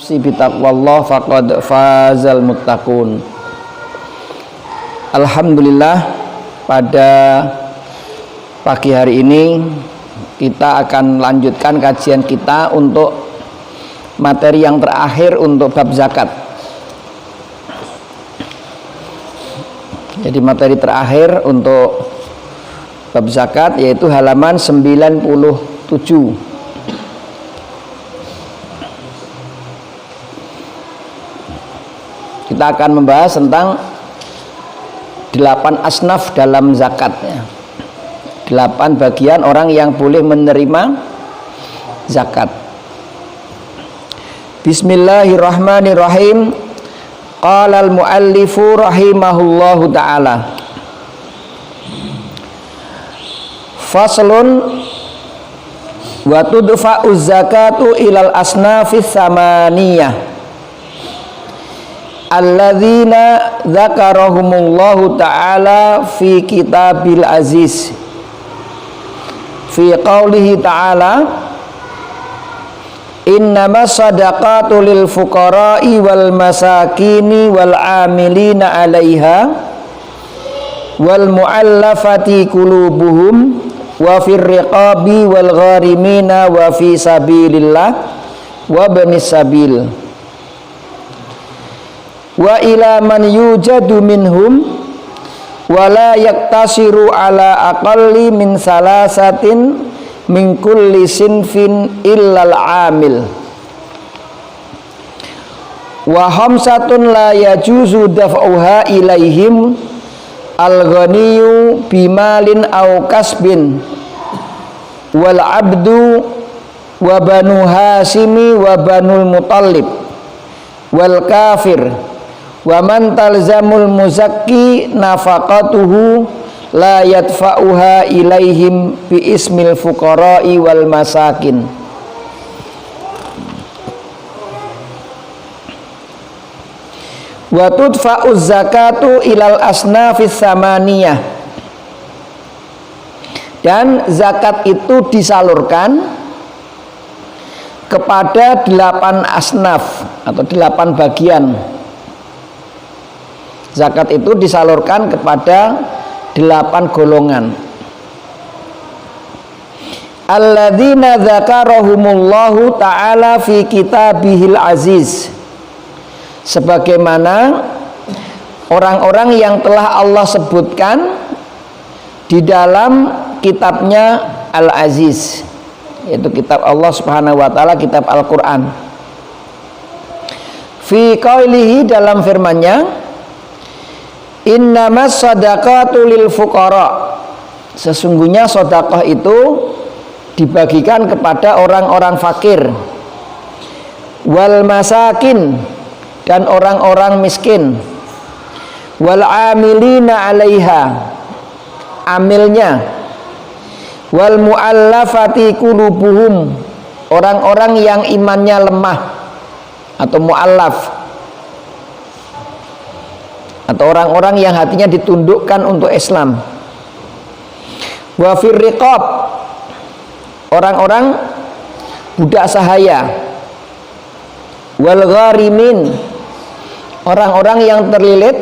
nafsi bitaqwallah faqad fazal muttaqun. Alhamdulillah, pada pagi hari ini kita akan lanjutkan kajian kita untuk materi yang terakhir untuk bab zakat. Jadi materi terakhir untuk bab zakat yaitu halaman 97. Kita akan membahas tentang 8 asnaf dalam zakat, 8 bagian orang yang boleh menerima zakat. Bismillahirrahmanirrahim. Qala al-muallifu rahimahullahu ta'ala. Faslun wa tudfa'u zakatu ilal asnafis samaniyah alladzina dzakarahumullahu ta'ala fi kitabil aziz fi qaulihi ta'ala innamas sadaqatu lil fuqara'i wal masakini wal amilina 'alaiha wal mu'allafati qulubuhum wa fir riqabi wal gharimina wa fi sabilillah wa banis sabil wa ila man yujadu minhum wa la yaktasiru ala aqalli min salasatin min kulli sinfin illal amil wa khamsatun la yajuzu daf'uha ilaihim al-ghaniyu bimalin aw kasbin wal abdu wa banu hasimi wa banul mutallib wal kafir wa man talzamul muzakki nafaqatuhu la yadfa'uha ilaihim bi ismil fuqara'i wal masakin. Wa tudfa'u zakatu ilal asnafis samaniyah, dan zakat itu disalurkan kepada 8 asnaf atau 8 bagian. Zakat itu disalurkan kepada 8 golongan. Alladzina dzakarahumullahu ta'ala fi kitabihil aziz, sebagaimana orang-orang yang telah Allah sebutkan di dalam kitabnya Al-Aziz, yaitu kitab Allah Subhanahu wa taala, kitab Al-Qur'an. Fi qaulihi, dalam firman-Nya, innamas sadaqatu lil fuqara, sesungguhnya sedekah itu dibagikan kepada orang-orang fakir, wal masakin, dan orang-orang miskin, wal amilina 'alaiha, amilnya, wal muallafati qulubuhum, orang-orang yang imannya lemah atau muallaf, atau orang-orang yang hatinya ditundukkan untuk Islam. Wa fir riqab, orang-orang budak sahaya. Wal gharimin, orang-orang yang terlilit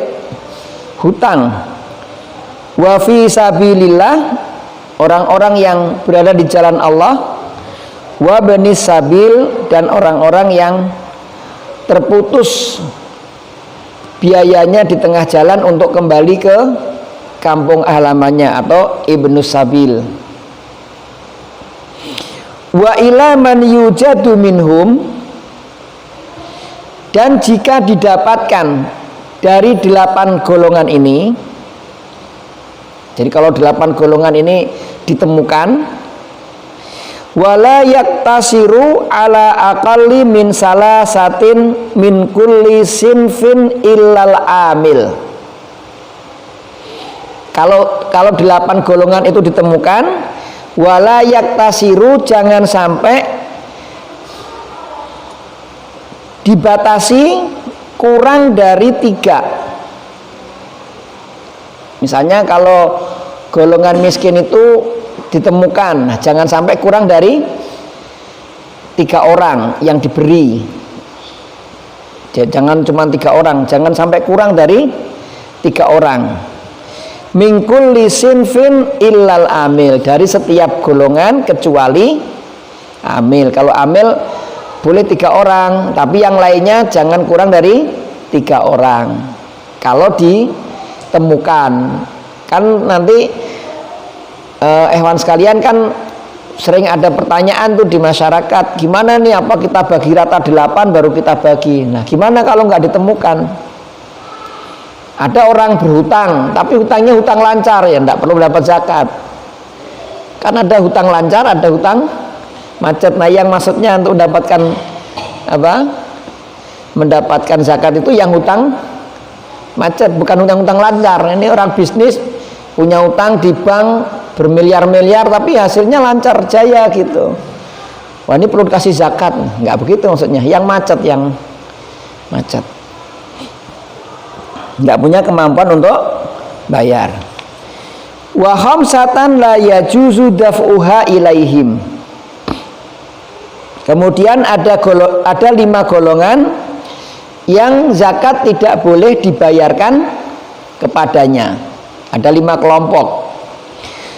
hutang. Wa fi sabilillah, orang-orang yang berada di jalan Allah. Wa banis sabil, dan orang-orang yang terputus biayanya di tengah jalan untuk kembali ke kampung halamannya atau ibnu sabil. Wa ila man yujadu minhum, dan jika didapatkan dari 8 golongan ini, jadi kalau 8 golongan ini ditemukan, wala yaktasiru ala aqalli min salasatin min kulli sinfin illal amil. Kalau 8 golongan itu ditemukan, wala yaktasiru, jangan sampai dibatasi kurang dari 3. Misalnya kalau golongan miskin itu ditemukan, jangan sampai kurang dari 3 orang yang diberi. Jangan cuma 3 orang, jangan sampai kurang dari 3 orang. Min kulli sinfin illal amil, dari setiap golongan kecuali amil. Kalau amil boleh 3 orang, tapi yang lainnya jangan kurang dari 3 orang. Kalau ditemukan, kan nanti ehwan sekalian, kan sering ada pertanyaan tuh di masyarakat, gimana nih, apa kita bagi rata 8 baru kita bagi. Nah, gimana kalau nggak ditemukan? Ada orang berhutang, tapi hutangnya hutang lancar, ya nggak perlu dapat zakat. Kan ada hutang lancar, ada hutang macet. Nah, yang maksudnya untuk mendapatkan apa? Mendapatkan zakat itu yang hutang macet, bukan hutang-hutang lancar. Ini orang bisnis punya hutang di bank bermiliar-miliar, tapi hasilnya lancar jaya gitu. Wah, ini perlu kasih zakat. Nggak begitu maksudnya. Yang macet, nggak punya kemampuan untuk bayar. Wa khamsatan la yajuzu daf'uha ilaihim. Kemudian ada 5 golongan yang zakat tidak boleh dibayarkan kepadanya. Ada 5 kelompok.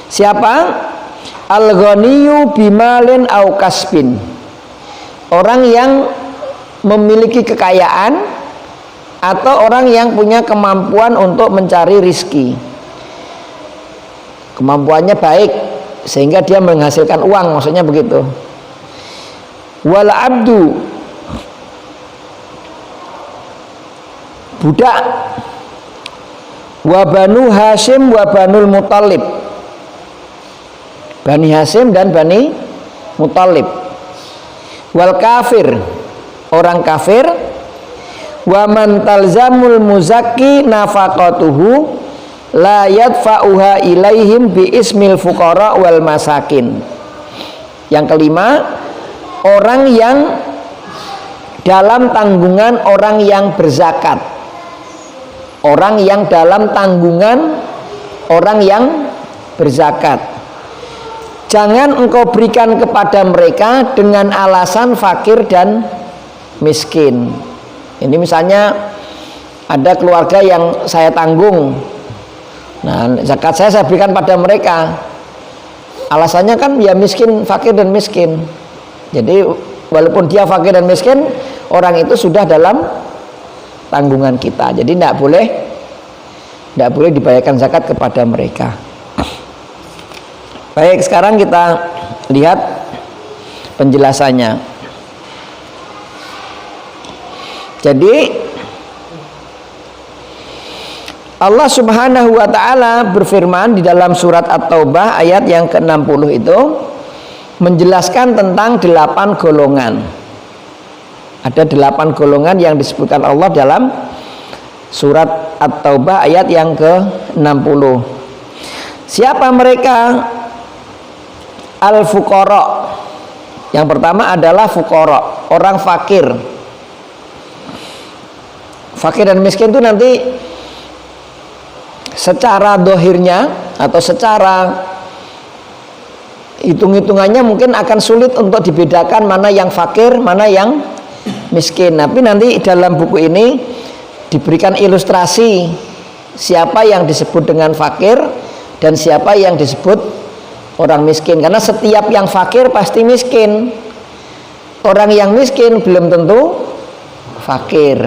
Siapa? Al-ghaniyu bimalin au kasbin. Orang yang memiliki kekayaan atau orang yang punya kemampuan untuk mencari rizki. Kemampuannya baik sehingga dia menghasilkan uang, maksudnya begitu. Wal abdu, budak. Wa banu Hashim wa banul Muthalib, Bani Hashim dan Bani Muthalib. Wal kafir, orang kafir. Wa man talzamul muzakki nafaqatuhu la yadfa'uha ilaihim bi ismil fuqara wal masakin. Yang kelima, orang yang dalam tanggungan orang yang berzakat. Orang yang dalam tanggungan orang yang berzakat, jangan engkau berikan kepada mereka dengan alasan fakir dan miskin. Ini misalnya ada keluarga yang saya tanggung, nah zakat saya berikan pada mereka, alasannya kan ya miskin, fakir dan miskin. Jadi walaupun dia fakir dan miskin, orang itu sudah dalam tanggungan kita, jadi tidak boleh dibayarkan zakat kepada mereka. Baik, sekarang kita lihat penjelasannya. Jadi Allah Subhanahu wa taala berfirman di dalam surat At-Taubah ayat yang ke-60 itu menjelaskan tentang 8 golongan. Ada 8 golongan yang disebutkan Allah dalam surat At-Taubah ayat yang ke-60. Siapa mereka? Al-fuqara. Yang pertama adalah fuqara, orang fakir. Fakir dan miskin itu nanti secara dohirnya atau secara hitung-hitungannya mungkin akan sulit untuk dibedakan mana yang fakir, mana yang miskin. Tapi nanti dalam buku ini diberikan ilustrasi siapa yang disebut dengan fakir dan siapa yang disebut orang miskin, karena setiap yang fakir pasti miskin. Orang yang miskin belum tentu fakir.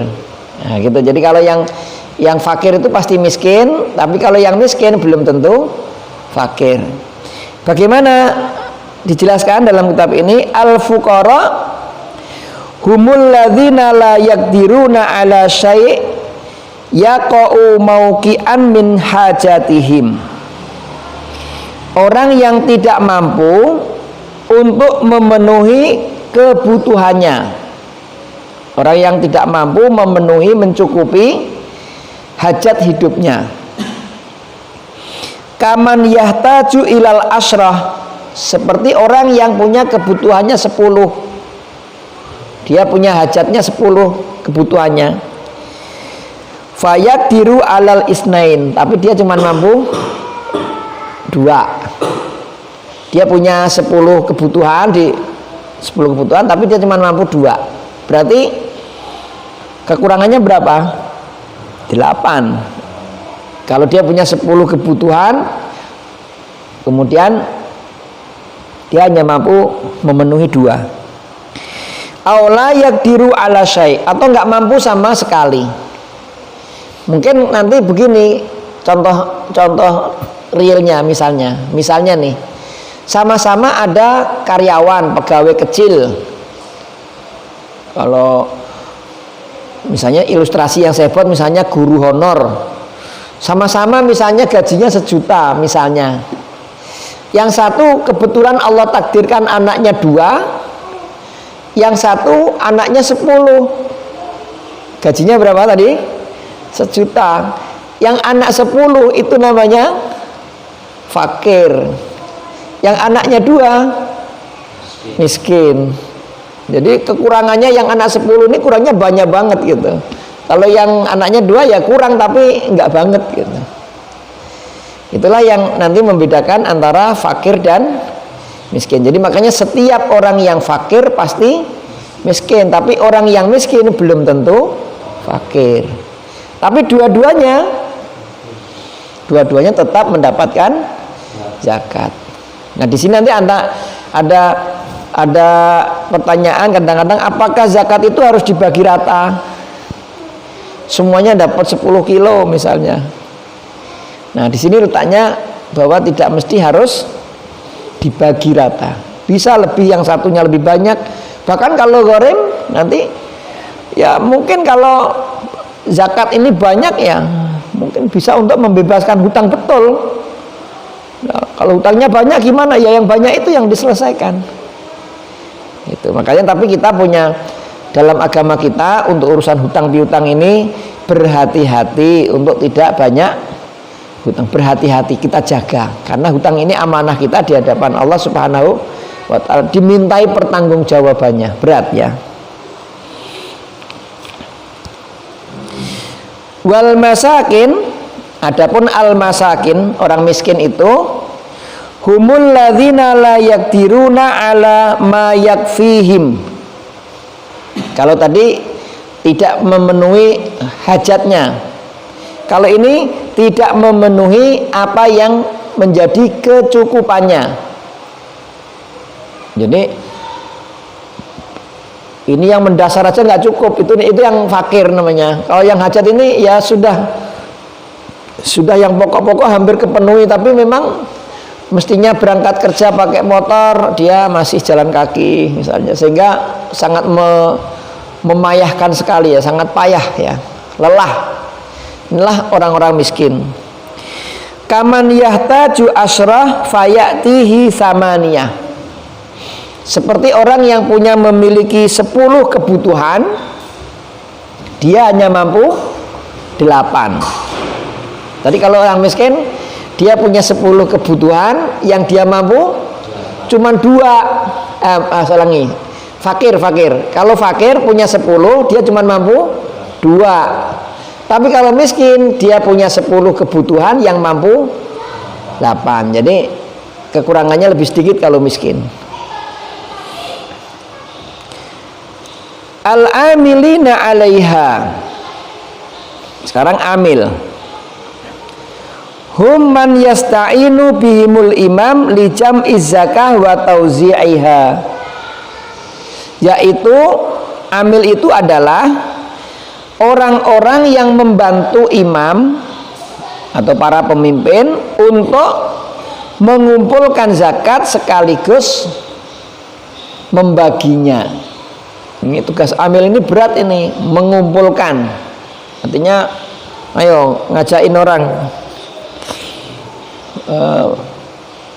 Nah, gitu. Jadi kalau yang fakir itu pasti miskin, tapi kalau yang miskin belum tentu fakir. Bagaimana dijelaskan dalam kitab ini? Al-fuqara humul ladzina la yaqdiruna ala syai' yaqa'u mauqi'an min hajatihim. Orang yang tidak mampu untuk memenuhi kebutuhannya. Orang yang tidak mampu memenuhi, mencukupi hajat hidupnya. Kaman yahtaju ilal asrah, seperti orang yang punya kebutuhannya 10. Dia punya hajatnya 10 kebutuhannya. Fayaqdiru alal isnain, tapi dia cuma mampu 2. Dia punya 10 kebutuhan, di 10 kebutuhan tapi dia cuma mampu 2. Berarti Kekurangannya berapa? 8. Kalau dia punya 10 kebutuhan, kemudian dia hanya mampu memenuhi 2. Aula yaqdiru ala syai', atau nggak mampu sama sekali. Mungkin nanti begini, contoh realnya misalnya nih, sama-sama ada karyawan, pegawai kecil. Kalau misalnya ilustrasi yang saya buat, misalnya guru honor, sama-sama misalnya gajinya 1 juta misalnya. Yang satu kebetulan Allah takdirkan anaknya 2, yang satu anaknya 10. Gajinya berapa tadi? 1 juta. Yang anak 10 itu namanya fakir. Yang anaknya 2 miskin. Jadi kekurangannya yang anak 10 ini kurangnya banyak banget gitu. Kalau yang anaknya 2 ya kurang tapi enggak banget gitu. Itulah yang nanti membedakan antara fakir dan miskin. Jadi makanya setiap orang yang fakir pasti miskin, tapi orang yang miskin belum tentu fakir. Tapi dua-duanya tetap mendapatkan zakat. Nah, di sini nanti ada pertanyaan kadang-kadang, apakah zakat itu harus dibagi rata? Semuanya dapat 10 kilo misalnya. Nah, di sini letaknya bahwa tidak mesti harus dibagi rata. Bisa lebih, yang satunya lebih banyak. Bahkan kalau goreng nanti ya mungkin kalau zakat ini banyak ya mungkin bisa untuk membebaskan hutang betul. Nah, kalau hutangnya banyak gimana? Ya yang banyak itu yang diselesaikan. Itu makanya, tapi kita punya dalam agama kita untuk urusan hutang piutang ini berhati-hati untuk tidak banyak hutang. Berhati-hati, kita jaga, karena hutang ini amanah kita di hadapan Allah Subhanahu wa ta'ala, dimintai pertanggungjawabannya, berat ya. Wal masakin, adapun al masakin, orang miskin itu humul ladzina la yaqdiruna ala ma yakfihim. Kalau tadi tidak memenuhi hajatnya, kalau ini tidak memenuhi apa yang menjadi kecukupannya. Jadi ini yang mendasar aja nggak cukup, itu yang fakir namanya. Kalau yang hajat ini ya sudah yang pokok-pokok hampir kepenuhi, tapi memang mestinya berangkat kerja pakai motor, dia masih jalan kaki misalnya, sehingga sangat memayahkan sekali ya, sangat payah ya, lelah. Inilah orang-orang miskin. Kaman yahtaju asrah fayatihi samaniyah. Seperti orang yang memiliki 10 kebutuhan, dia hanya mampu 8. Tadi kalau orang miskin dia punya 10 kebutuhan, yang dia mampu cuma 2. Fakir. Kalau fakir punya 10, dia cuma mampu 2. Tapi kalau miskin dia punya 10 kebutuhan, yang mampu 8. Jadi kekurangannya lebih sedikit kalau miskin. Al-amilina 'alaiha. Sekarang amil. Hum man yasta'inu bihimul imam li jam'iz zakah wa tauzi'iha. Yaitu amil itu adalah orang-orang yang membantu imam atau para pemimpin untuk mengumpulkan zakat sekaligus membaginya. Ini tugas amil, ini berat, ini mengumpulkan. Artinya ayo ngajakin orang,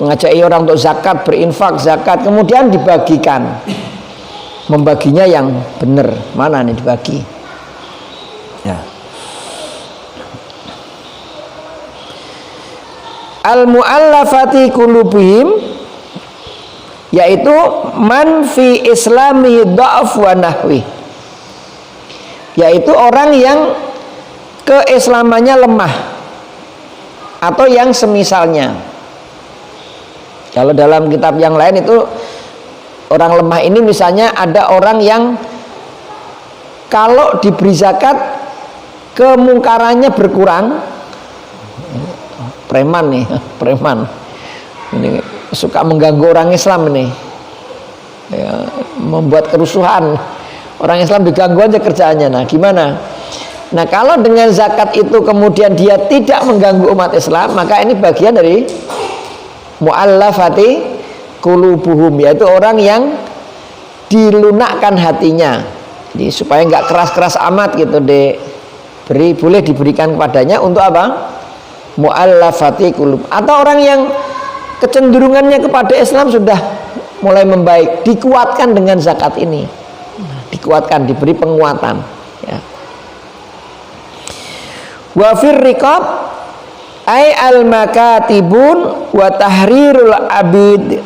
ngajaki orang untuk zakat, berinfak zakat, kemudian dibagikan. Membaginya yang benar, mana nih dibagi ya. Al-mu'allafati qulubihim, yaitu man fi islami dha'af wa nahwi, yaitu orang yang keislamannya lemah atau yang semisalnya. Kalau dalam kitab yang lain itu orang lemah ini misalnya ada orang yang kalau diberi zakat kemungkarannya berkurang. Preman nih, preman ini suka mengganggu orang Islam ini, ya, membuat kerusuhan. Orang Islam diganggu aja kerjaannya. Nah gimana? Nah kalau dengan zakat itu kemudian dia tidak mengganggu umat Islam, maka ini bagian dari mu'allafati qulubuhum, yaitu orang yang dilunakkan hatinya. Jadi supaya nggak keras-keras amat gitu boleh diberikan kepadanya untuk apa? Mu'allafati qulub, atau orang yang kecenderungannya kepada Islam sudah mulai membaik, dikuatkan dengan zakat ini. Dikuatkan, diberi penguatan, ya. Wa fir riqab ay al makatibun wa tahrirul abid.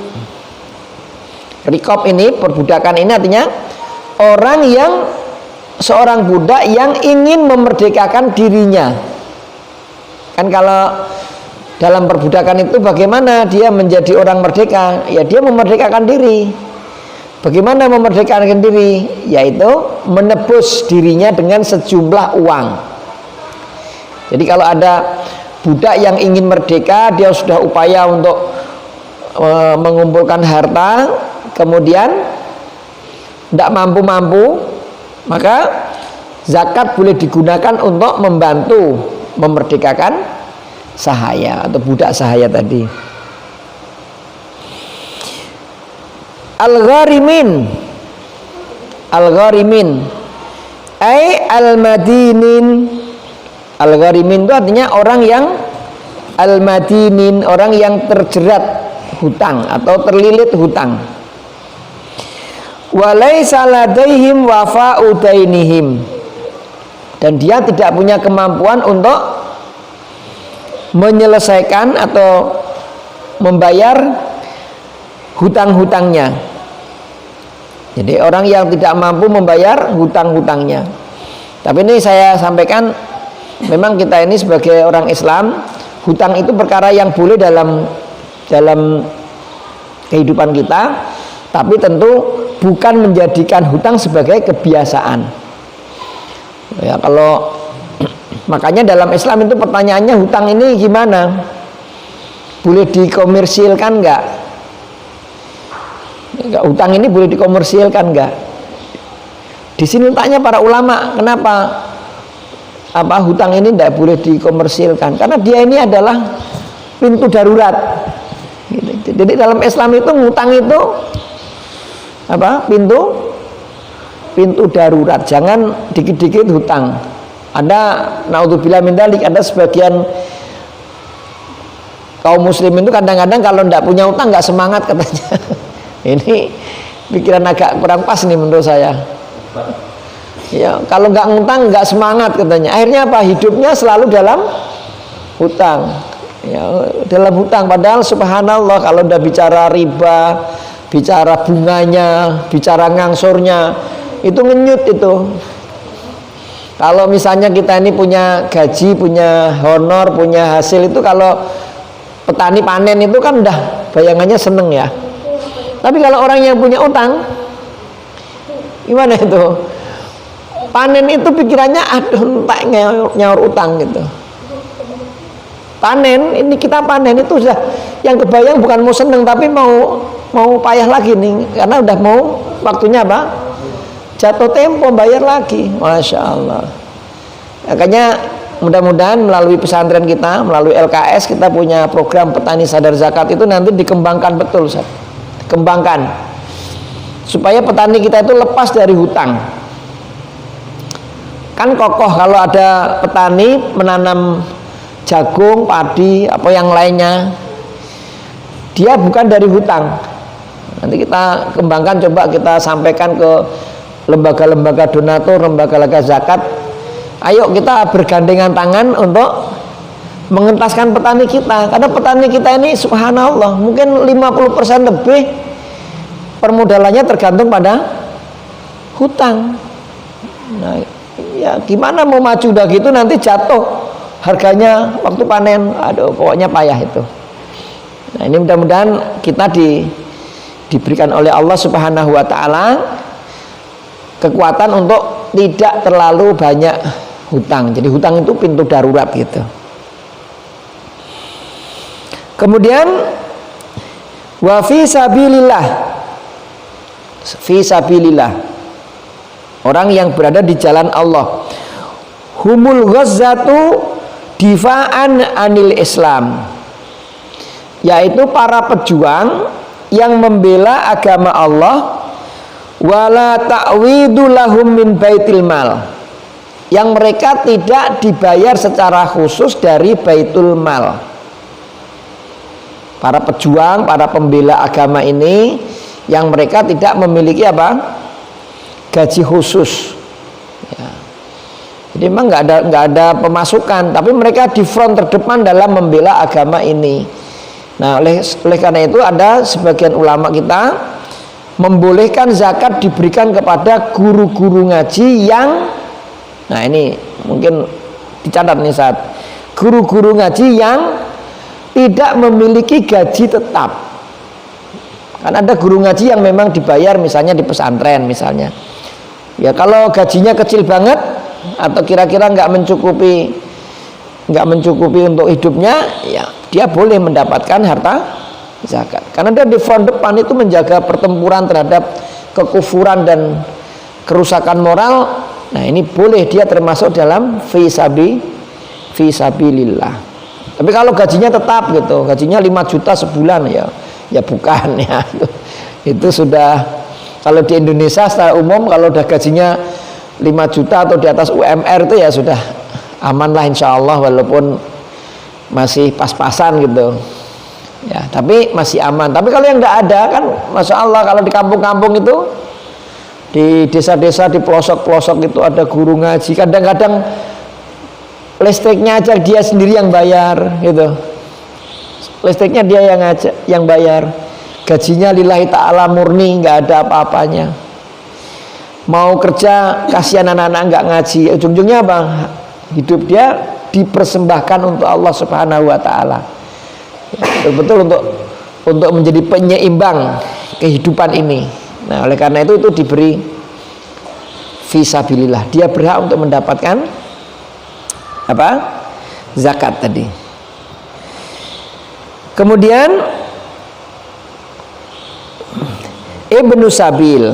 Riqab ini, perbudakan ini artinya orang yang seorang budak yang ingin memerdekakan dirinya. Kan kalau dalam perbudakan itu bagaimana dia menjadi orang merdeka? Ya dia memerdekakan diri. Bagaimana memerdekakan diri? Yaitu menebus dirinya dengan sejumlah uang. Jadi kalau ada budak yang ingin merdeka, dia sudah upaya untuk mengumpulkan harta, kemudian tidak mampu-mampu, maka zakat boleh digunakan untuk membantu memerdekakan sahaya atau budak sahaya tadi. Al-gharimin, al-gharimin ay al-madinin. Al-gharimin itu artinya orang yang al-madinin, orang yang terjerat hutang atau terlilit hutang. Walaisa ladaihim wafa'u dainihim, dan dia tidak punya kemampuan untuk menyelesaikan atau membayar hutang-hutangnya. Jadi orang yang tidak mampu membayar hutang-hutangnya. Tapi ini saya sampaikan, memang kita ini sebagai orang Islam, hutang itu perkara yang boleh dalam kehidupan kita, tapi tentu bukan menjadikan hutang sebagai kebiasaan. Ya, kalau makanya dalam Islam itu pertanyaannya, hutang ini gimana? Boleh dikomersilkan enggak? Hutang ini boleh dikomersilkan enggak? Di sini tanya para ulama, kenapa hutang ini tidak boleh dikomersilkan? Karena dia ini adalah pintu darurat. Jadi dalam Islam itu hutang itu pintu darurat, jangan dikit-dikit hutang. Ada naudzubillah min dzalik, ada sebagian kaum muslim itu kadang-kadang kalau tidak punya hutang nggak semangat katanya. Ini pikiran agak kurang pas nih menurut saya. Ya, kalau nggak ngutang nggak semangat katanya. Akhirnya apa? Hidupnya selalu dalam hutang. Ya, dalam hutang, padahal subhanallah kalau udah bicara riba, bicara bunganya, bicara ngangsurnya, itu ngenyut itu. Kalau misalnya kita ini punya gaji, punya honor, punya hasil, itu kalau petani panen itu kan udah bayangannya seneng ya. Tapi kalau orang yang punya utang, gimana itu? Panen itu pikirannya aduh tak nyaur utang gitu. Panen, ini kita panen itu sudah yang kebayang bukan mau seneng, tapi mau payah lagi nih, karena udah mau waktunya apa? Jatuh tempo bayar lagi. Masya Allah. Makanya mudah-mudahan melalui pesantren kita, melalui LKS, kita punya program petani sadar zakat itu nanti dikembangkan betul, Ustaz. Dikembangkan supaya petani kita itu lepas dari hutang. Kan kokoh kalau ada petani menanam jagung, padi, apa yang lainnya, dia bukan dari hutang. Nanti kita kembangkan, coba kita sampaikan ke lembaga-lembaga donatur, lembaga-lembaga zakat. Ayo kita bergandengan tangan untuk mengentaskan petani kita. Karena petani kita ini subhanallah mungkin 50% lebih permodalannya tergantung pada hutang. Nah, ya gimana mau maju udah gitu nanti jatuh harganya waktu panen. Aduh, pokoknya payah itu. Nah, ini mudah-mudahan kita diberikan oleh Allah Subhanahu wa taala kekuatan untuk tidak terlalu banyak hutang. Jadi hutang itu pintu darurat gitu. Kemudian wa fi sabilillah. Fi sabilillah. Orang yang berada di jalan Allah. Humul ghazzatu difa'an anil Islam. Yaitu para pejuang yang membela agama Allah, wala ta'widu lahum min baitil mal, yang mereka tidak dibayar secara khusus dari baitul mal. Para pejuang, para pembela agama ini yang mereka tidak memiliki apa? Gaji khusus. Ya. Jadi memang nggak ada pemasukan, tapi mereka di front terdepan dalam membela agama ini. Nah, oleh karena itu ada sebagian ulama kita membolehkan zakat diberikan kepada guru-guru ngaji yang, nah ini mungkin dicatat nih saat, guru-guru ngaji yang tidak memiliki gaji tetap. Kan ada guru ngaji yang memang dibayar misalnya di pesantren misalnya. Ya kalau gajinya kecil banget atau kira-kira nggak mencukupi untuk hidupnya, ya dia boleh mendapatkan harta zakat. Karena dia di front depan itu menjaga pertempuran terhadap kekufuran dan kerusakan moral. Nah ini boleh dia termasuk dalam fi sabilillah. Tapi kalau gajinya tetap gitu, gajinya 5 juta sebulan, ya bukan ya. Itu sudah, kalau di Indonesia secara umum kalau udah gajinya 5 juta atau di atas UMR itu ya sudah aman lah insya Allah, walaupun masih pas-pasan gitu ya, tapi masih aman. Tapi kalau yang tidak ada kan, masya Allah, kalau di kampung-kampung itu, di desa-desa, di pelosok-pelosok itu ada guru ngaji, kadang-kadang listriknya aja dia sendiri yang bayar gitu, listriknya dia yang bayar, gajinya lillahi ta'ala murni, nggak ada apa-apanya. Mau kerja kasihan anak-anak nggak ngaji, ujung-ujungnya apa? Hidup dia dipersembahkan untuk Allah Subhanahu wa taala. Betul-betul untuk menjadi penyeimbang kehidupan ini. Nah, oleh karena itu diberi fisabilillah. Dia berhak untuk mendapatkan apa? Zakat tadi. Kemudian Ibnu Sabil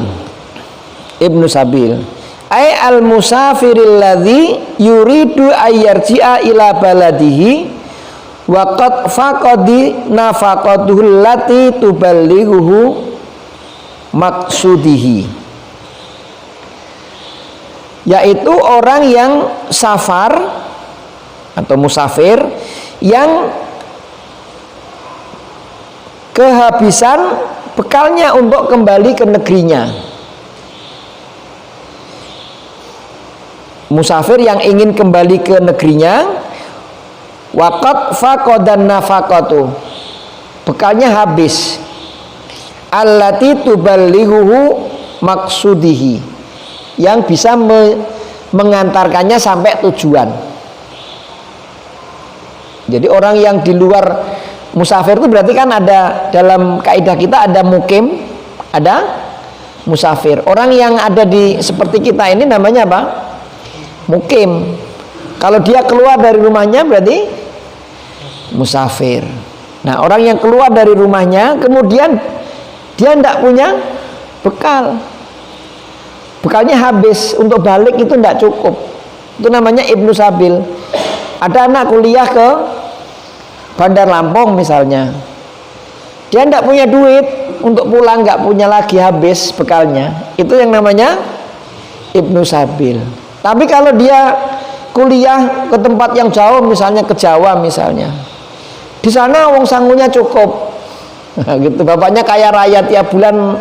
ay al musafiril ladzi yuridu ayyarji'a ila baladihi wa qad faqadi nafaqatuhu allati tuballighuhu maqsudihi, yaitu orang yang safar atau musafir yang kehabisan bekalnya untuk kembali ke negerinya. Musafir yang ingin kembali ke negerinya, waqad faqadan nafaqatu, bekalnya habis, allati tuballighuhu maqsudihi, yang bisa mengantarkannya sampai tujuan. Jadi orang yang di luar musafir itu berarti kan ada, dalam kaidah kita ada mukim, ada musafir. Orang yang ada di seperti kita ini namanya apa? Mukim. Kalau dia keluar dari rumahnya berarti musafir. Nah, orang yang keluar dari rumahnya kemudian dia tidak punya bekal, bekalnya habis, untuk balik itu tidak cukup, itu namanya Ibnu Sabil. Ada anak kuliah ke Bandar Lampung misalnya, dia tidak punya duit untuk pulang, nggak punya lagi, habis bekalnya, itu yang namanya Ibnu Sabil. Tapi kalau dia kuliah ke tempat yang jauh, misalnya ke Jawa misalnya, di sana wong sangunya cukup, gitu, bapaknya kaya raya, tiap bulan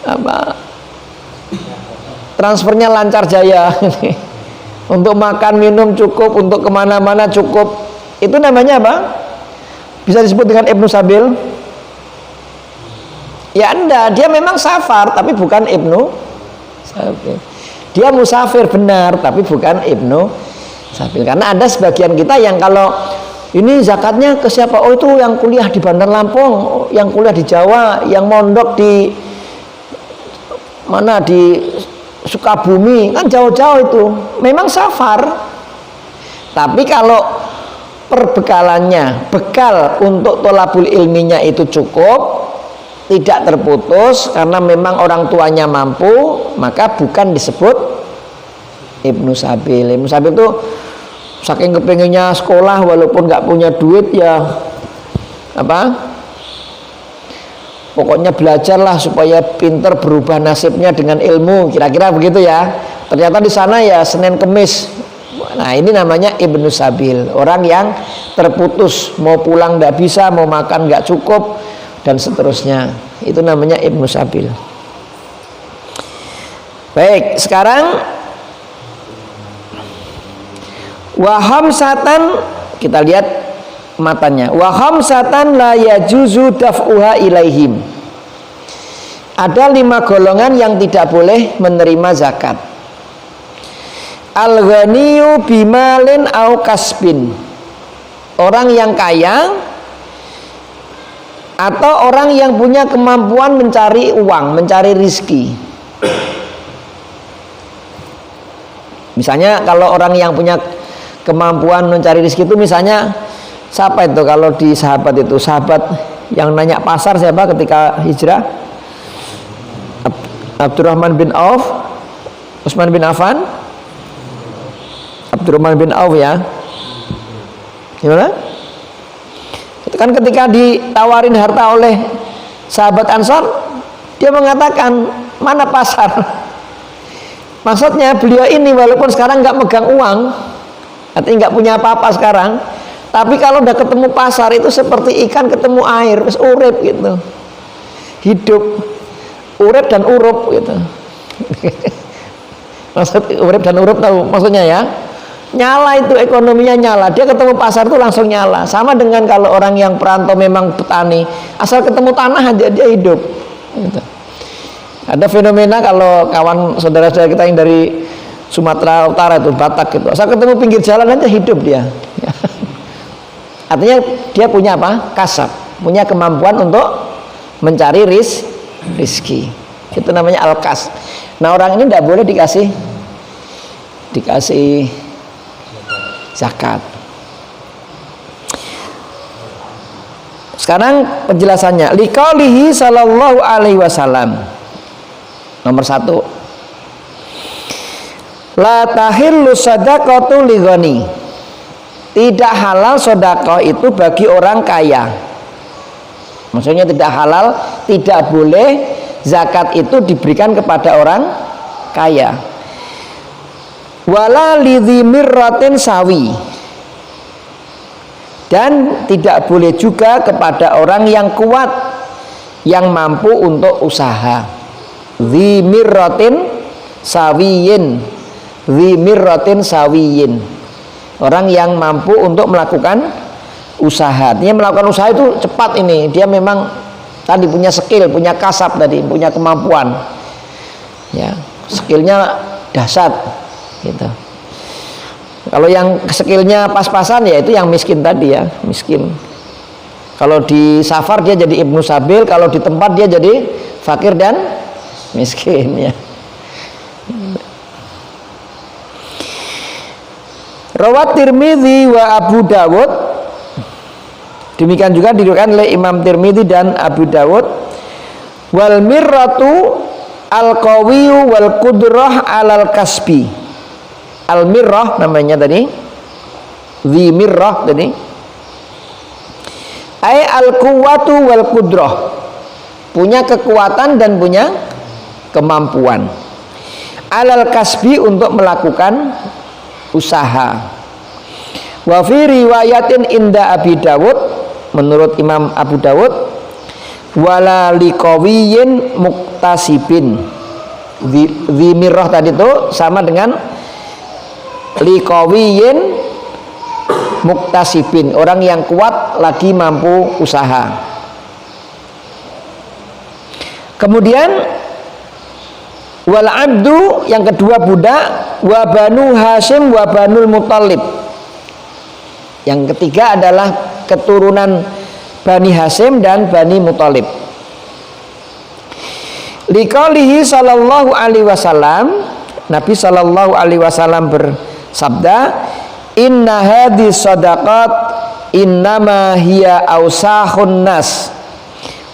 apa, transfernya lancar jaya, untuk makan minum cukup, untuk kemana-mana cukup, itu namanya apa? Bisa disebut dengan Ibnu Sabil? Ya enggak, dia memang safar tapi bukan Ibnu Sabil. Dia musafir benar tapi bukan Ibnu Sabil. Karena ada sebagian kita yang kalau ini zakatnya ke siapa? Oh itu yang kuliah di Bandar Lampung, yang kuliah di Jawa, yang mondok di mana, di Sukabumi, kan jauh-jauh itu. Memang safar. Tapi kalau perbekalannya, bekal untuk tholabul ilminya itu cukup, tidak terputus karena memang orang tuanya mampu, maka bukan disebut Ibnu Sabil. Ibnu Sabil itu saking kepengennya sekolah walaupun nggak punya duit ya apa? Pokoknya belajarlah supaya pinter berubah nasibnya dengan ilmu, kira-kira begitu ya. Ternyata di sana ya Senin Kemis. Nah ini namanya Ibnu Sabil, orang yang terputus, mau pulang nggak bisa, mau makan nggak cukup dan seterusnya. Itu namanya Ibnu Sabil. Baik, sekarang waham satan, kita lihat matanya. Waham satan la yajuzu daf'uha ilaihim. Ada 5 golongan yang tidak boleh menerima zakat. Al-ghaniyu bimalin au kasbin. Orang yang kaya atau orang yang punya kemampuan mencari uang, mencari rizki. Misalnya kalau orang yang punya kemampuan mencari rizki itu misalnya siapa itu kalau di sahabat itu? Sahabat yang nanya pasar siapa ketika hijrah? Abdurrahman bin Auf, Utsman bin Affan, Abdurrahman bin Auf ya. Gimana? Itu kan ketika ditawarin harta oleh sahabat Ansor, dia mengatakan mana pasar? Maksudnya beliau ini walaupun sekarang nggak megang uang, artinya nggak punya apa-apa sekarang, tapi kalau udah ketemu pasar itu seperti ikan ketemu air, terus urip gitu, hidup, urip dan urup gitu. Maksud urip dan urup tahu maksudnya ya? Nyala itu ekonominya nyala, dia ketemu pasar itu langsung nyala. Sama dengan kalau orang yang perantau memang petani, asal ketemu tanah aja dia hidup. Gitu. Ada fenomena kalau kawan saudara-saudara kita yang dari Sumatera Utara itu Batak gitu, asal ketemu pinggir jalan aja hidup dia. Artinya dia punya apa? Kasab, punya kemampuan untuk mencari rizki. Itu namanya al-kas. Nah orang ini tidak boleh dikasih zakat. Sekarang penjelasannya. Liqaulihi sallallahu alaihi wasallam. Nomor 1. La tahillu sadaqatu li ghani. Tidak halal sedekah itu bagi orang kaya. Maksudnya tidak halal, tidak boleh zakat itu diberikan kepada orang kaya. Wala lidzi mirratin sawi. Dan tidak boleh juga kepada orang yang kuat, yang mampu untuk usaha. Dzi mirratin sawiyin. Dzi mirratin sawiyin. Orang yang mampu untuk melakukan usaha. Dia melakukan usaha itu cepat ini. Dia memang tadi punya skill, punya kasab tadi, punya kemampuan. Ya, skillnya dahsyat gitu. Kalau yang skillnya pas-pasan ya itu yang miskin tadi ya, miskin. Kalau di safar dia jadi Ibnu Sabil, kalau di tempat dia jadi fakir dan miskin ya. Rawat Tirmidzi wa Abu Dawud. Demikian juga diriwayatkan oleh Imam Tirmidzi dan Abu Dawud. Wal mirratu al-qawiyyu wal qudrah alal kasbi. Al mirrah namanya tadi. Dzi mirrah tadi. Ai al quwwatu wal qudrah. Punya kekuatan dan punya kemampuan. Alal kasbi untuk melakukan usaha. Wa fi riwayatin inda Abi Dawud, menurut Imam Abu Dawud, wala liqawiyyin muktasibin. Dzi mirrah tadi itu sama dengan liqawiyyin muktasibin, orang yang kuat lagi mampu usaha. Kemudian wal abdu yang kedua budak, wa banu Hasyim wa banul Muthalib. Yang ketiga adalah keturunan Bani Hasyim dan Bani Muthalib. Liqaulihi sallallahu alaihi wasallam, Nabi Shallallahu Alaihi Wasallam bersabda, Inna hadis sadaqat innama hiya ausahun nas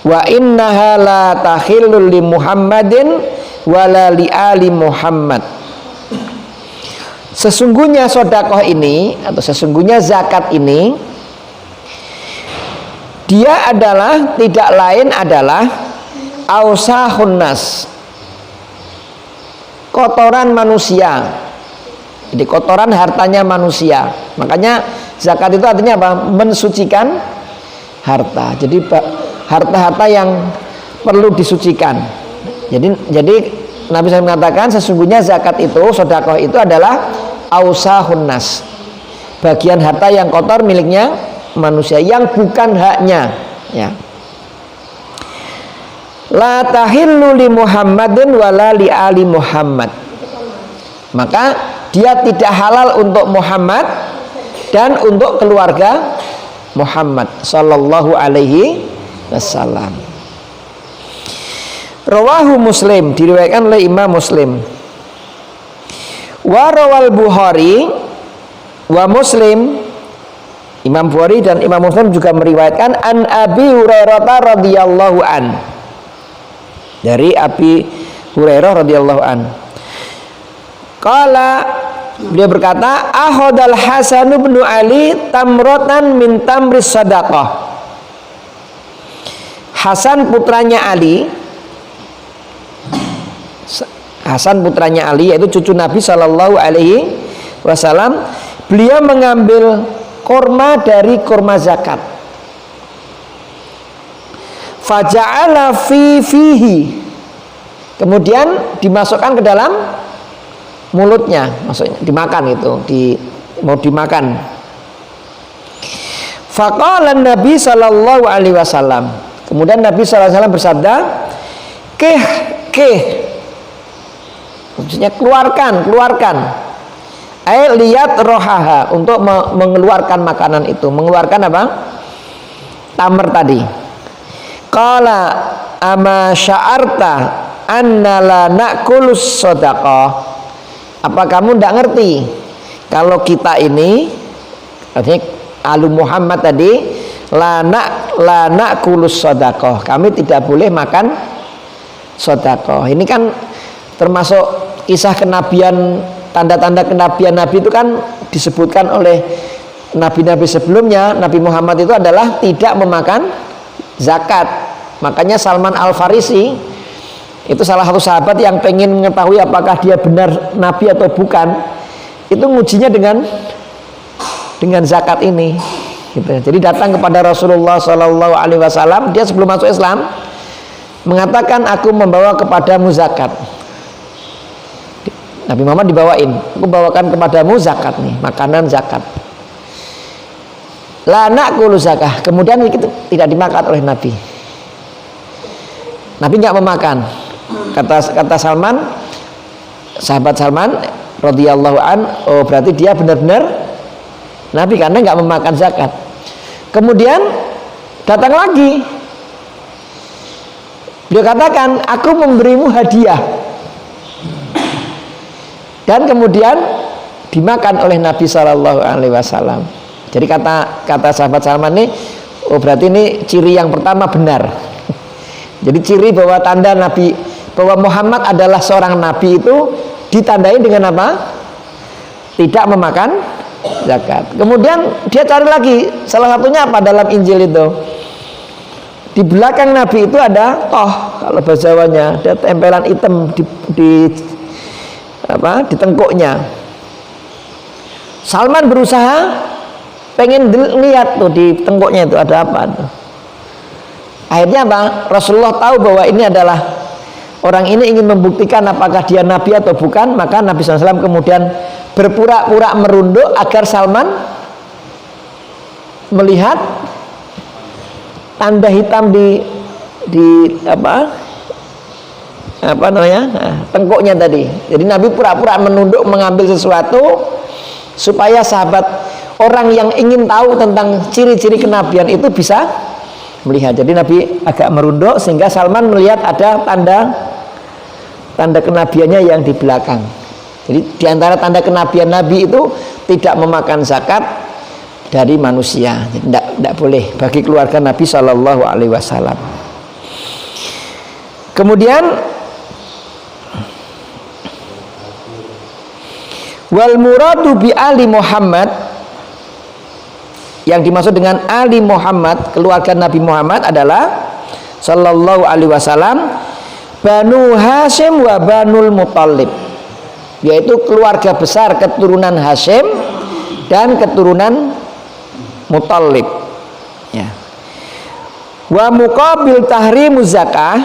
wa innaha la tahillul li Muhammadin wala li ali Muhammad. Sesungguhnya sedekah ini atau sesungguhnya zakat ini dia adalah tidak lain adalah ausahun nas, kotoran manusia. Jadi kotoran hartanya manusia. Makanya zakat itu artinya apa? Mensucikan harta. Jadi harta-harta yang perlu disucikan. Jadi Nabi SAW mengatakan sesungguhnya zakat itu, sedekah itu adalah ausahun nas, bagian harta yang kotor miliknya manusia yang bukan haknya, ya. La tahillu li Muhammadin wala li ali Muhammad. Maka dia tidak halal untuk Muhammad dan untuk keluarga Muhammad sallallahu alaihi wasallam. Rawahu Muslim, diriwayatkan oleh Imam Muslim. Wa rawal Bukhari wa Muslim, Imam Bukhari dan Imam Muslim juga meriwayatkan an Abi Hurairah radhiyallahu an, dari Abi Hurairah radhiyallahu an. Qala, beliau berkata, ahodal Hasan bin Ali tamrotan min tamris sadaqah. Hasan putranya Ali, Hasan putranya Ali yaitu cucu Nabi Shallallahu Alaihi Wasallam, beliau mengambil korma dari korma zakat. Faja'ala fihi, kemudian dimasukkan ke dalam mulutnya, maksudnya dimakan itu, mau dimakan. Faqala Nabi Shallallahu Alaihi Wasallam, kemudian Nabi Shallallahu Alaihi Wasallam bersabda, keh, maksudnya keluarkan, lihat rohaha, untuk mengeluarkan makanan itu, mengeluarkan apa? Tamr tadi. Qala ama sya'arta anna la na'kulus sadaqah. Apa kamu tidak ngerti kalau kita ini, artinya alu Muhammad tadi, la na'kulus sadaqah, kami tidak boleh makan sedekah. Ini kan termasuk kisah kenabian, tanda-tanda kenabian Nabi itu kan disebutkan oleh nabi-nabi sebelumnya. Nabi Muhammad itu adalah tidak memakan zakat. Makanya Salman Al-Farisi itu salah satu sahabat yang pengen mengetahui apakah dia benar nabi atau bukan, itu ngujinya dengan zakat ini gitu. Jadi datang kepada Rasulullah Shallallahu Alaihi Wasallam, dia sebelum masuk Islam mengatakan, aku membawa kepadamu zakat. Nabi Muhammad dibawain, aku bawakan kepadamu zakat nih, makanan zakat. La na'kulu zakah, kemudian itu tidak dimakan oleh Nabi. Nabi nggak memakan. Kata Salman, sahabat Salman radhiyallahu an, oh berarti dia benar-benar Nabi karena nggak memakan zakat. Kemudian datang lagi, dia katakan, aku memberimu hadiah, dan kemudian dimakan oleh Nabi Shallallahu Alaihi Wasallam. Jadi kata sahabat Salman ini, oh berarti ini ciri yang pertama benar. Jadi ciri bahwa tanda Nabi, bahwa Muhammad adalah seorang Nabi itu ditandai dengan apa? Tidak memakan zakat. Kemudian dia cari lagi, salah satunya apa dalam Injil itu? Di belakang Nabi itu ada toh, kalau bahasa Jawanya, ada tempelan hitam di tengkuknya. Salman berusaha pengen lihat tuh di tengkuknya itu ada apa tuh. Akhirnya apa? Rasulullah tahu bahwa ini adalah orang ini ingin membuktikan apakah dia nabi atau bukan. Maka Nabi SAW kemudian berpura-pura merunduk agar Salman melihat tanda hitam di tengkuknya tadi. Jadi Nabi pura-pura menunduk mengambil sesuatu supaya sahabat, orang yang ingin tahu tentang ciri-ciri kenabian itu bisa melihat. Jadi Nabi agak merunduk sehingga Salman melihat ada tanda kenabiannya yang di belakang. Jadi di antara tanda kenabian Nabi itu tidak memakan zakat dari manusia. Jadi tidak boleh bagi keluarga Nabi Shallallahu Alaihi Wasallam. Kemudian wal muradu bi ali Muhammad, yang dimaksud dengan ali Muhammad, keluarga Nabi Muhammad adalah Shallallahu Alaihi Wasallam Banu Hashim wa Banul Muthalib, yaitu keluarga besar keturunan Hashim dan keturunan Muthalib. Ya. Wa muqabil tahrimuz zakah,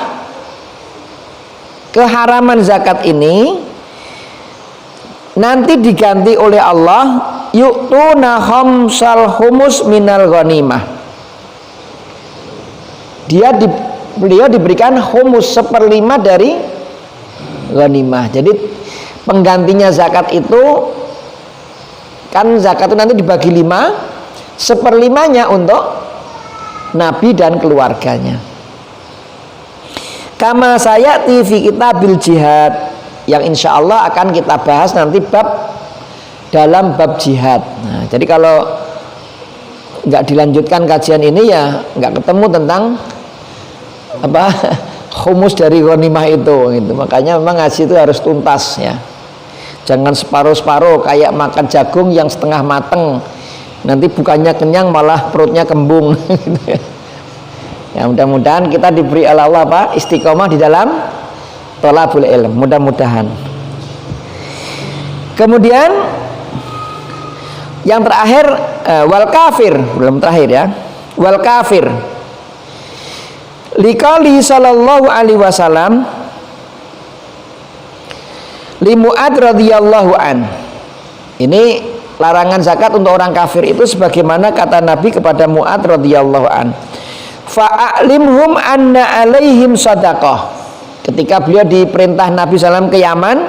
keharaman zakat ini nanti diganti oleh Allah, yu'tuna khamsal humus minal ghanimah. Beliau diberikan humus 1/5 dari ghanimah. Jadi penggantinya zakat itu, kan zakat itu nanti dibagi 5, 1/5-nya untuk Nabi dan keluarganya. Kama sayati fi kitabil jihad, yang insya Allah akan kita bahas nanti dalam bab jihad. Nah, jadi kalau nggak dilanjutkan kajian ini ya nggak ketemu tentang apa humus dari ghanimah itu gitu. Makanya memang ngaji itu harus tuntas ya. Jangan separuh-separuh kayak makan jagung yang setengah mateng. Nanti bukannya kenyang malah perutnya kembung. Ya mudah-mudahan kita diberi Allah istiqomah di dalam thalabul ilm, mudah-mudahan. Kemudian yang terakhir wal kafir, belum terakhir ya. Wal kafir. Liqali sallallahu alaihi wasallam li Mu'ad radhiyallahu an. Ini larangan zakat untuk orang kafir itu sebagaimana kata Nabi kepada Mu'ad radhiyallahu an. Fa'alimhum anna alaihim sadaqah. Ketika beliau diperintah Nabi SAW ke Yaman,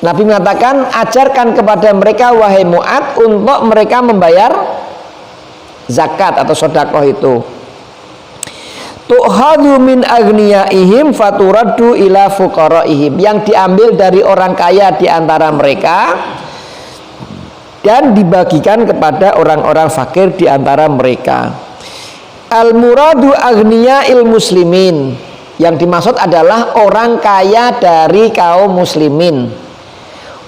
Nabi mengatakan, ajarkan kepada mereka wahai Mu'ad untuk mereka membayar zakat atau sedekah itu. Tu'khadhu min aghniyaihim faturaddu ila fuqaraihim, yang diambil dari orang kaya di antara mereka dan dibagikan kepada orang-orang fakir di antara mereka. Al muradu aghniya'il muslimin, yang dimaksud adalah orang kaya dari kaum muslimin.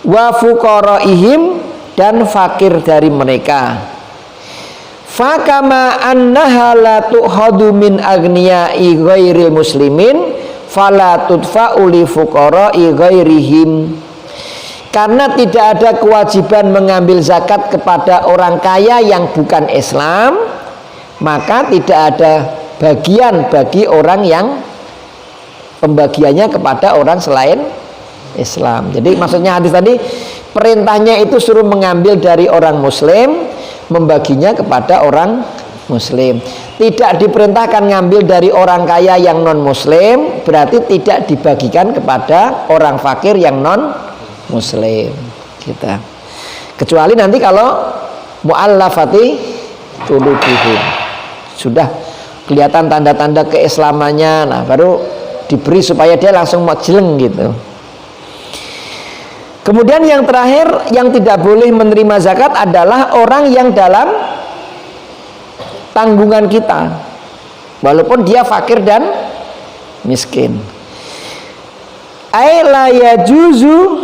Wa fuqaraihim, dan fakir dari mereka. Fakama annaha la tu'khadhu min aghniya'i ghairil muslimin fala tudfa'u li fuqara'i ghairihim. Karena tidak ada kewajiban mengambil zakat kepada orang kaya yang bukan Islam, maka tidak ada bagian bagi orang yang pembagiannya kepada orang selain Islam. Jadi maksudnya hadis tadi, perintahnya itu suruh mengambil dari orang muslim, membaginya kepada orang muslim. Tidak diperintahkan ngambil dari orang kaya yang non muslim, berarti tidak dibagikan kepada orang fakir yang non muslim. Kita kecuali nanti kalau mu'allafati qulubuhum, sudah kelihatan tanda-tanda keislamannya, nah baru diberi supaya dia langsung jeleng gitu. Kemudian yang terakhir yang tidak boleh menerima zakat adalah orang yang dalam tanggungan kita, walaupun dia fakir dan miskin. Ai la yajuzu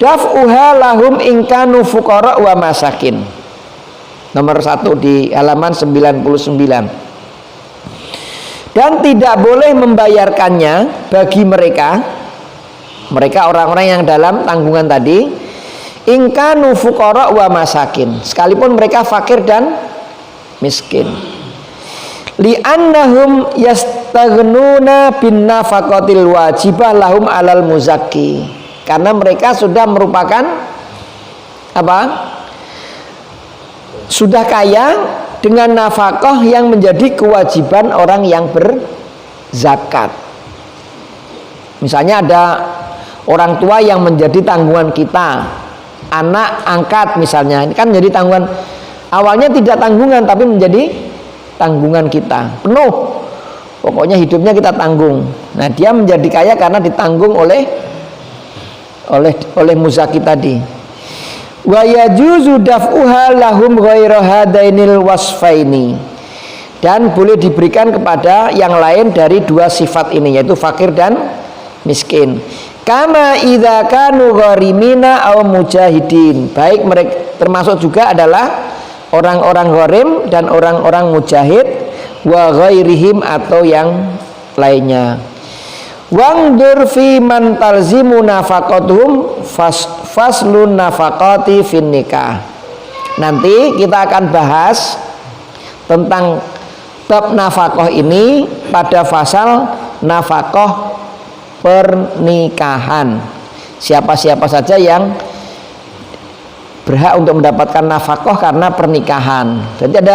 daf'uha lahum in kanu fuqara wa masakin. Nomor 1 di halaman 99. Dan tidak boleh membayarkannya bagi mereka orang-orang yang dalam tanggungan tadi, in kanu fuqara wa masakin, sekalipun mereka fakir dan miskin. Li'annahum yastaghnuna bin nafaqatil wajibah lahum alal muzakki, karena mereka sudah merupakan sudah kaya dengan nafkah yang menjadi kewajiban orang yang berzakat. Misalnya ada orang tua yang menjadi tanggungan kita, anak angkat misalnya, ini kan menjadi tanggungan. Awalnya tidak tanggungan tapi menjadi tanggungan kita penuh, pokoknya hidupnya kita tanggung. Nah dia menjadi kaya karena ditanggung oleh oleh muzaki tadi. Wa yajuzu daf'uha lahum ghairu hadainil wasfaini, dan boleh diberikan kepada yang lain dari dua sifat ini, yaitu fakir dan miskin. Kama idza kanu gharimina aw mujahidin, baik mereka termasuk juga adalah orang-orang gharim dan orang-orang mujahid, wa ghairihim atau yang lainnya. Wangdur fi man talzimu nafaqatuhum faslun nafaqati fin nikah. Nanti kita akan bahas tentang bab nafkah ini pada fasal nafkah pernikahan. Siapa-siapa saja yang berhak untuk mendapatkan nafkah karena pernikahan. Jadi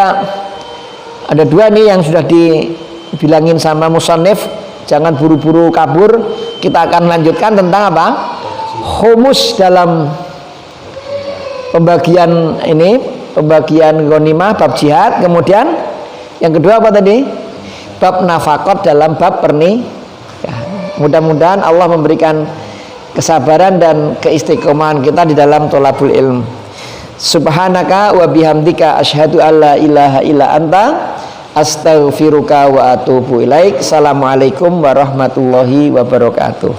ada dua nih yang sudah dibilangin sama musannif. Jangan buru-buru kabur. Kita akan lanjutkan tentang apa? Humus dalam pembagian ini, pembagian ghanimah bab jihad. Kemudian yang kedua apa tadi? Bab nafaqat dalam bab pernikahan. Mudah-mudahan Allah memberikan kesabaran dan keistiqomahan kita di dalam thalabul ilm. Subhanaka wa bihamdika asyhadu alla ilaha illa anta astaghfiruka wa atubu ilaik. Assalamualaikum warahmatullahi wabarakatuh.